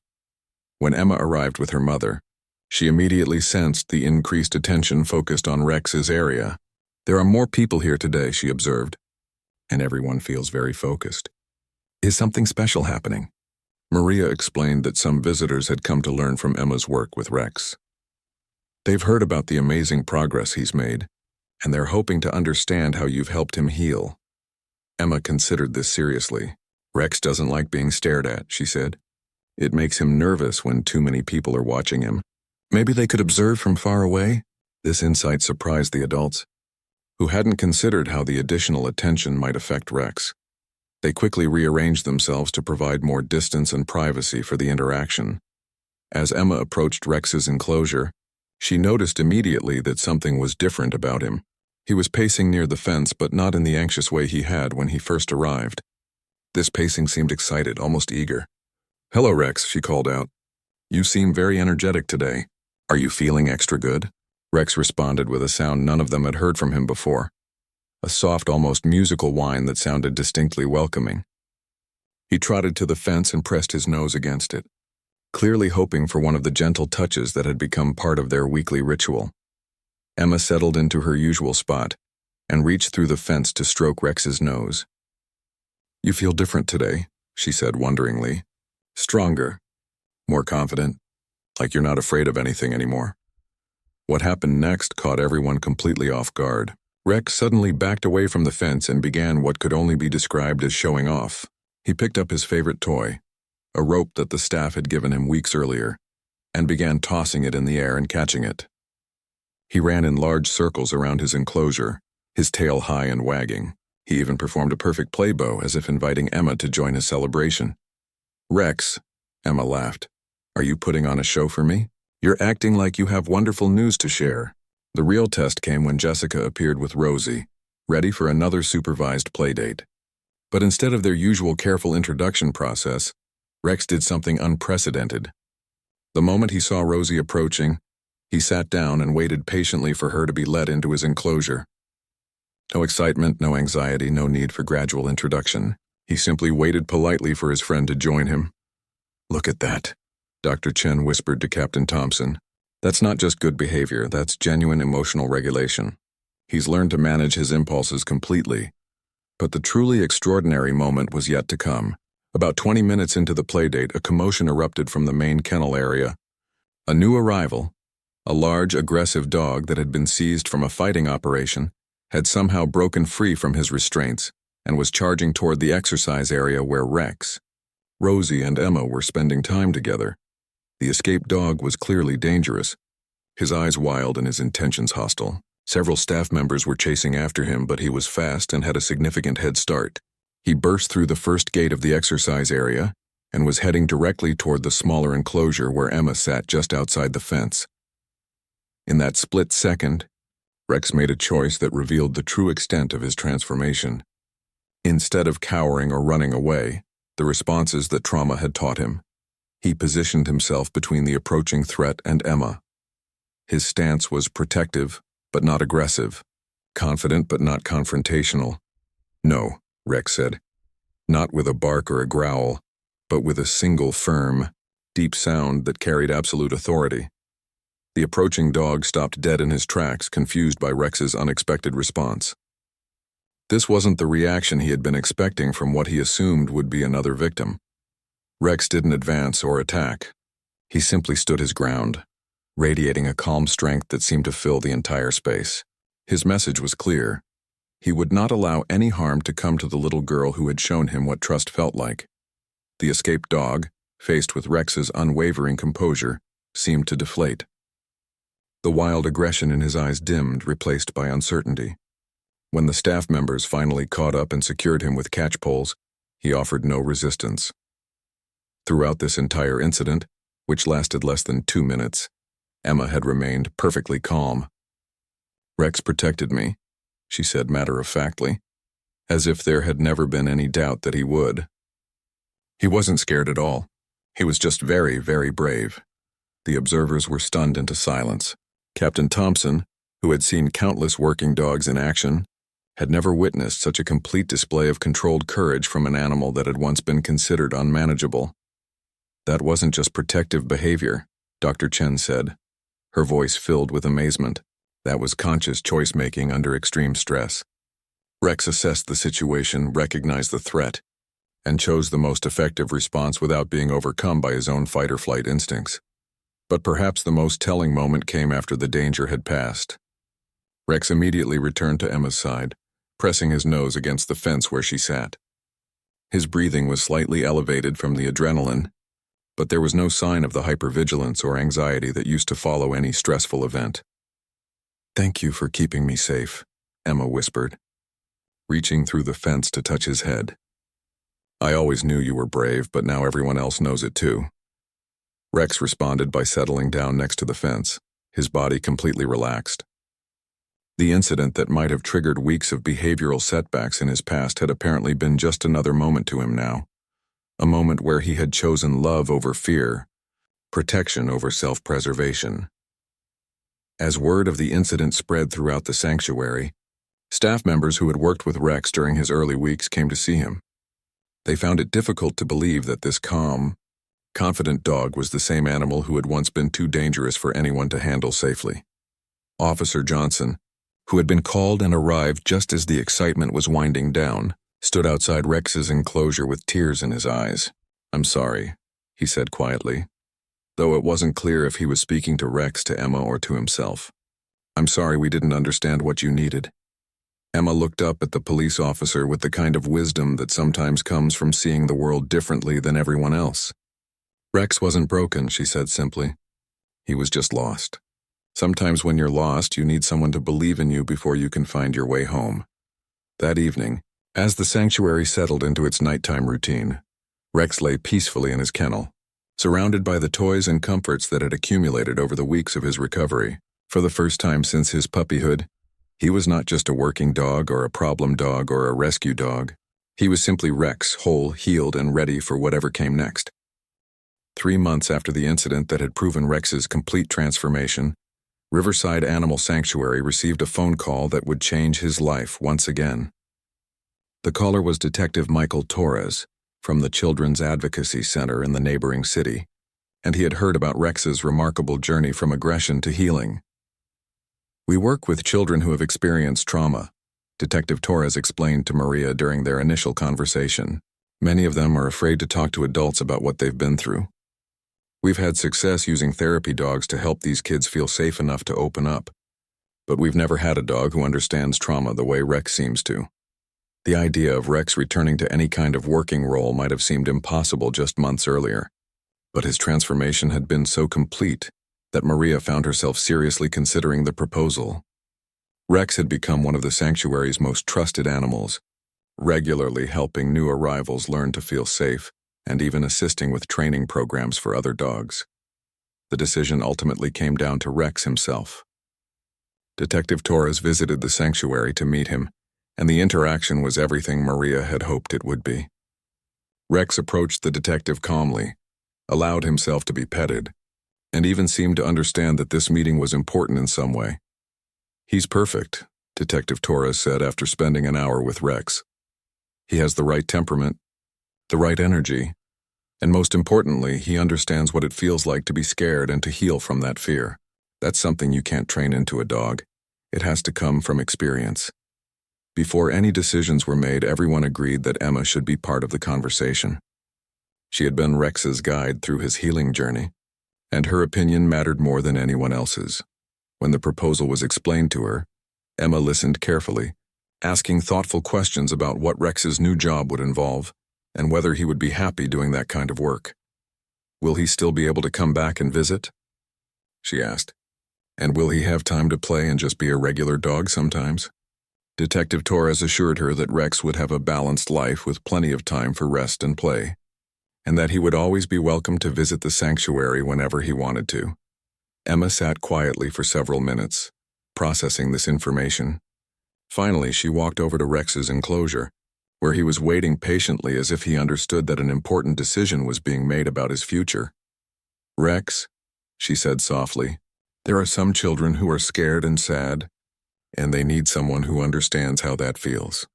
When Emma arrived with her mother, she immediately sensed the increased attention focused on Rex's area. "There are more people here today," she observed, "and everyone feels very focused. Is something special happening?" Maria explained that some visitors had come to learn from Emma's work with Rex. "They've heard about the amazing progress he's made, and they're hoping to understand how you've helped him heal." Emma considered this seriously. "Rex doesn't like being stared at," she said. "It makes him nervous when too many people are watching him. Maybe they could observe from far away?" This insight surprised the adults, who hadn't considered how the additional attention might affect Rex. They quickly rearranged themselves to provide more distance and privacy for the interaction. As Emma approached Rex's enclosure, she noticed immediately that something was different about him. He was pacing near the fence, but not in the anxious way he had when he first arrived. This pacing seemed excited, almost eager. "Hello, Rex," she called out. "You seem very energetic today. Are you feeling extra good?" Rex responded with a sound none of them had heard from him before. A soft, almost musical whine that sounded distinctly welcoming. He trotted to the fence and pressed his nose against it, clearly hoping for one of the gentle touches that had become part of their weekly ritual. Emma settled into her usual spot and reached through the fence to stroke Rex's nose. "You feel different today," she said wonderingly. "Stronger, more confident, like you're not afraid of anything anymore." What happened next caught everyone completely off guard. Rex suddenly backed away from the fence and began what could only be described as showing off. He picked up his favorite toy, a rope that the staff had given him weeks earlier, and began tossing it in the air and catching it. He ran in large circles around his enclosure, his tail high and wagging. He even performed a perfect play bow, as if inviting Emma to join his celebration. "Rex," Emma laughed, "are you putting on a show for me? You're acting like you have wonderful news to share." The real test came when Jessica appeared with Rosie, ready for another supervised playdate. But instead of their usual careful introduction process, Rex did something unprecedented. The moment he saw Rosie approaching, he sat down and waited patiently for her to be led into his enclosure. No excitement, no anxiety, no need for gradual introduction. He simply waited politely for his friend to join him. "Look at that," Dr. Chen whispered to Captain Thompson. "That's not just good behavior, that's genuine emotional regulation. He's learned to manage his impulses completely." But the truly extraordinary moment was yet to come. About 20 minutes into the playdate, a commotion erupted from the main kennel area. A new arrival, a large, aggressive dog that had been seized from a fighting operation, had somehow broken free from his restraints and was charging toward the exercise area where Rex, Rosie, and Emma were spending time together. The escaped dog was clearly dangerous, his eyes wild and his intentions hostile. Several staff members were chasing after him, but he was fast and had a significant head start. He burst through the first gate of the exercise area and was heading directly toward the smaller enclosure where Emma sat just outside the fence. In that split second, Rex made a choice that revealed the true extent of his transformation. Instead of cowering or running away, the responses that trauma had taught him, he positioned himself between the approaching threat and Emma. His stance was protective, but not aggressive, confident but not confrontational. "No," Rex said, not with a bark or a growl, but with a single firm, deep sound that carried absolute authority. The approaching dog stopped dead in his tracks, confused by Rex's unexpected response. This wasn't the reaction he had been expecting from what he assumed would be another victim. Rex didn't advance or attack. He simply stood his ground, radiating a calm strength that seemed to fill the entire space. His message was clear. He would not allow any harm to come to the little girl who had shown him what trust felt like. The escaped dog, faced with Rex's unwavering composure, seemed to deflate. The wild aggression in his eyes dimmed, replaced by uncertainty. When the staff members finally caught up and secured him with catch poles, he offered no resistance. Throughout this entire incident, which lasted less than 2 minutes, Emma had remained perfectly calm. "Rex protected me," she said matter-of-factly, as if there had never been any doubt that he would. He wasn't scared at all. He was just very, very brave. The observers were stunned into silence. Captain Thompson, who had seen countless working dogs in action, had never witnessed such a complete display of controlled courage from an animal that had once been considered unmanageable. "That wasn't just protective behavior," Dr. Chen said, her voice filled with amazement. "That was conscious choice-making under extreme stress." Rex assessed the situation, recognized the threat, and chose the most effective response without being overcome by his own fight-or-flight instincts. But perhaps the most telling moment came after the danger had passed. Rex immediately returned to Emma's side, pressing his nose against the fence where she sat. His breathing was slightly elevated from the adrenaline, but there was no sign of the hypervigilance or anxiety that used to follow any stressful event. "Thank you for keeping me safe," Emma whispered, reaching through the fence to touch his head. "I always knew you were brave, but now everyone else knows it too." Rex responded by settling down next to the fence, his body completely relaxed. The incident that might have triggered weeks of behavioral setbacks in his past had apparently been just another moment to him now. A moment where he had chosen love over fear, protection over self-preservation. As word of the incident spread throughout the sanctuary, staff members who had worked with Rex during his early weeks came to see him. They found it difficult to believe that this calm, confident dog was the same animal who had once been too dangerous for anyone to handle safely. Officer Johnson, who had been called and arrived just as the excitement was winding down, stood outside Rex's enclosure with tears in his eyes. "I'm sorry," he said quietly, though it wasn't clear if he was speaking to Rex, to Emma, or to himself. "I'm sorry we didn't understand what you needed." Emma looked up at the police officer with the kind of wisdom that sometimes comes from seeing the world differently than everyone else. "Rex wasn't broken," she said simply. "He was just lost. Sometimes when you're lost, you need someone to believe in you before you can find your way home." That evening, as the sanctuary settled into its nighttime routine, Rex lay peacefully in his kennel, surrounded by the toys and comforts that had accumulated over the weeks of his recovery. For the first time since his puppyhood, he was not just a working dog or a problem dog or a rescue dog. He was simply Rex, whole, healed, and ready for whatever came next. 3 months after the incident that had proven Rex's complete transformation, Riverside Animal Sanctuary received a phone call that would change his life once again. The caller was Detective Michael Torres from the Children's Advocacy Center in the neighboring city, and he had heard about Rex's remarkable journey from aggression to healing. "We work with children who have experienced trauma," Detective Torres explained to Maria during their initial conversation. "Many of them are afraid to talk to adults about what they've been through. We've had success using therapy dogs to help these kids feel safe enough to open up, but we've never had a dog who understands trauma the way Rex seems to." The idea of Rex returning to any kind of working role might have seemed impossible just months earlier, but his transformation had been so complete that Maria found herself seriously considering the proposal. Rex had become one of the sanctuary's most trusted animals, regularly helping new arrivals learn to feel safe and even assisting with training programs for other dogs. The decision ultimately came down to Rex himself. Detective Torres visited the sanctuary to meet him, and the interaction was everything Maria had hoped it would be. Rex approached the detective calmly, allowed himself to be petted, and even seemed to understand that this meeting was important in some way. "He's perfect," Detective Torres said after spending an hour with Rex. "He has the right temperament, the right energy, and most importantly, he understands what it feels like to be scared and to heal from that fear. That's something you can't train into a dog. It has to come from experience." Before any decisions were made, everyone agreed that Emma should be part of the conversation. She had been Rex's guide through his healing journey, and her opinion mattered more than anyone else's. When the proposal was explained to her, Emma listened carefully, asking thoughtful questions about what Rex's new job would involve, and whether he would be happy doing that kind of work. "Will he still be able to come back and visit?" she asked. "And will he have time to play and just be a regular dog sometimes?" Detective Torres assured her that Rex would have a balanced life with plenty of time for rest and play, and that he would always be welcome to visit the sanctuary whenever he wanted to. Emma sat quietly for several minutes, processing this information. Finally, she walked over to Rex's enclosure, where he was waiting patiently as if he understood that an important decision was being made about his future. "Rex," she said softly, There are some children who are scared and sad, and they need someone who understands how that feels.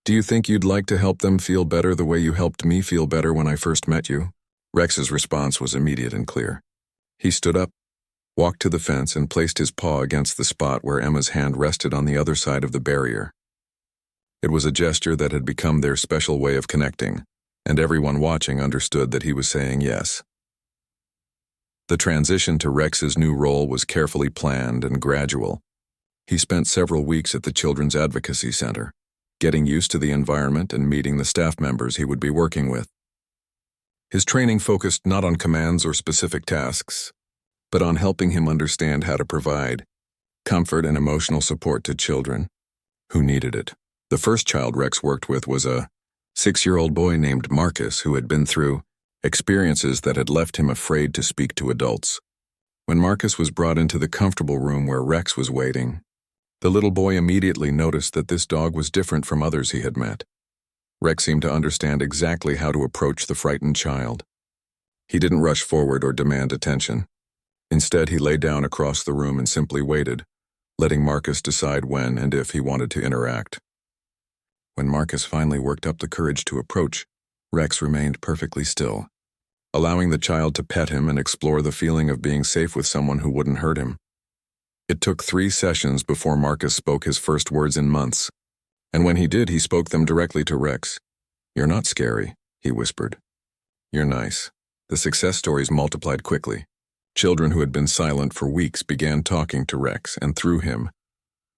Do you think you'd like to help them feel better the way you helped me feel better when I first met you? Rex's response was immediate and clear. He stood up, walked to the fence, and placed his paw against the spot where Emma's hand rested on the other side of the barrier. It was a gesture that had become their special way of connecting, and everyone watching understood that he was saying yes. The transition to Rex's new role was carefully planned and gradual. He spent several weeks at the Children's Advocacy Center, getting used to the environment and meeting the staff members he would be working with. His training focused not on commands or specific tasks, but on helping him understand how to provide comfort and emotional support to children who needed it. The first child Rex worked with was a 6-year-old boy named Marcus who had been through experiences that had left him afraid to speak to adults. When Marcus was brought into the comfortable room where Rex was waiting, the little boy immediately noticed that this dog was different from others he had met. Rex seemed to understand exactly how to approach the frightened child. He didn't rush forward or demand attention. Instead, he lay down across the room and simply waited, letting Marcus decide when and if he wanted to interact. When Marcus finally worked up the courage to approach, Rex remained perfectly still, allowing the child to pet him and explore the feeling of being safe with someone who wouldn't hurt him. It took 3 sessions before Marcus spoke his first words in months, and when he did, he spoke them directly to Rex. "You're not scary," he whispered. "You're nice." The success stories multiplied quickly. Children who had been silent for weeks began talking to Rex and through him,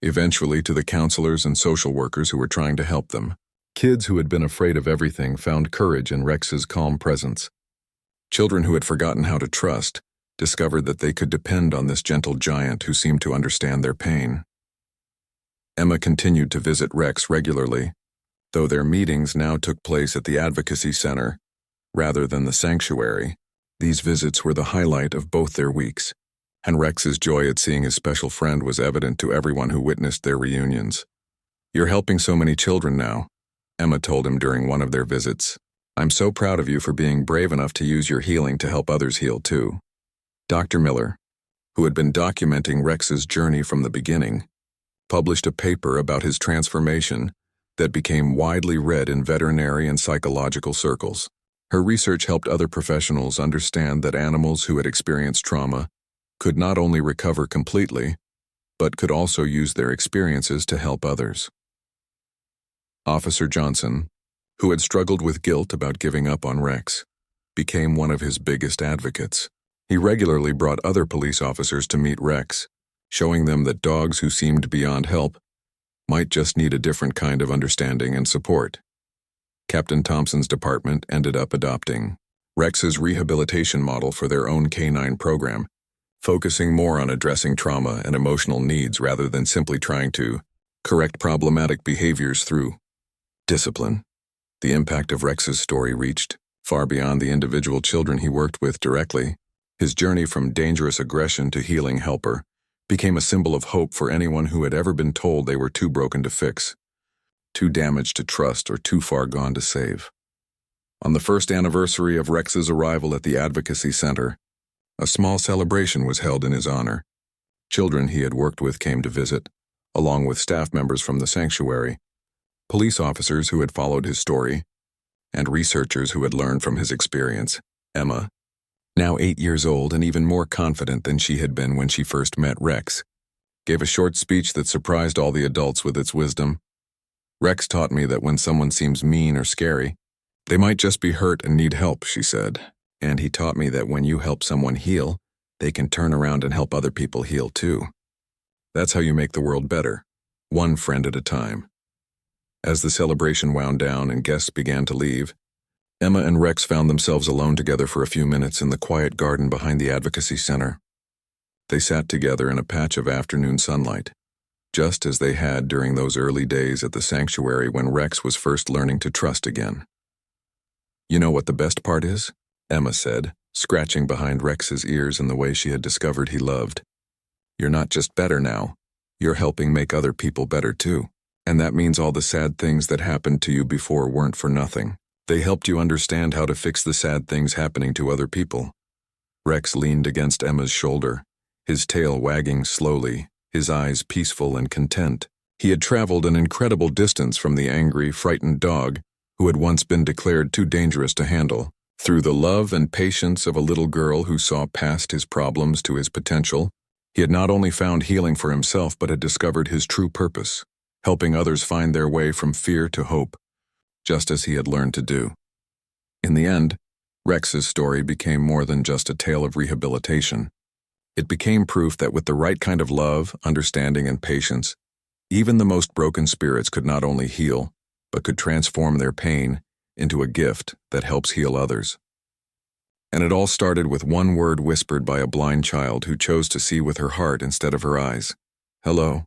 eventually to the counselors and social workers who were trying to help them. Kids who had been afraid of everything found courage in Rex's calm presence. Children who had forgotten how to trust discovered that they could depend on this gentle giant who seemed to understand their pain. Emma continued to visit Rex regularly, though their meetings now took place at the Advocacy Center rather than the sanctuary. These visits were the highlight of both their weeks, and Rex's joy at seeing his special friend was evident to everyone who witnessed their reunions. "You're helping so many children now," Emma told him during one of their visits. "I'm so proud of you for being brave enough to use your healing to help others heal too." Dr. Miller, who had been documenting Rex's journey from the beginning, published a paper about his transformation that became widely read in veterinary and psychological circles. Her research helped other professionals understand that animals who had experienced trauma could not only recover completely, but could also use their experiences to help others. Officer Johnson, who had struggled with guilt about giving up on Rex, became one of his biggest advocates. He regularly brought other police officers to meet Rex, showing them that dogs who seemed beyond help might just need a different kind of understanding and support. Captain Thompson's department ended up adopting Rex's rehabilitation model for their own canine program, focusing more on addressing trauma and emotional needs rather than simply trying to correct problematic behaviors through discipline. The impact of Rex's story reached far beyond the individual children he worked with directly. His journey from dangerous aggression to healing helper became a symbol of hope for anyone who had ever been told they were too broken to fix, too damaged to trust, or too far gone to save. On the first anniversary of Rex's arrival at the Advocacy Center, a small celebration was held in his honor. Children he had worked with came to visit, along with staff members from the sanctuary, police officers who had followed his story, and researchers who had learned from his experience. Emma, now 8 years old and even more confident than she had been when she first met Rex, gave a short speech that surprised all the adults with its wisdom. "Rex taught me that when someone seems mean or scary, they might just be hurt and need help," she said. "And he taught me that when you help someone heal, they can turn around and help other people heal too. That's how you make the world better, one friend at a time." As the celebration wound down and guests began to leave, Emma and Rex found themselves alone together for a few minutes in the quiet garden behind the Advocacy Center. They sat together in a patch of afternoon sunlight, just as they had during those early days at the sanctuary when Rex was first learning to trust again. "You know what the best part is?" Emma said, scratching behind Rex's ears in the way she had discovered he loved. "You're not just better now, you're helping make other people better too. And that means all the sad things that happened to you before weren't for nothing. They helped you understand how to fix the sad things happening to other people." Rex leaned against Emma's shoulder, his tail wagging slowly, his eyes peaceful and content. He had traveled an incredible distance from the angry, frightened dog who had once been declared too dangerous to handle. Through the love and patience of a little girl who saw past his problems to his potential, he had not only found healing for himself but had discovered his true purpose, helping others find their way from fear to hope, just as he had learned to do. In the end, Rex's story became more than just a tale of rehabilitation. It became proof that with the right kind of love, understanding, and patience, even the most broken spirits could not only heal, but could transform their pain into a gift that helps heal others. And it all started with one word whispered by a blind child who chose to see with her heart instead of her eyes. Hello.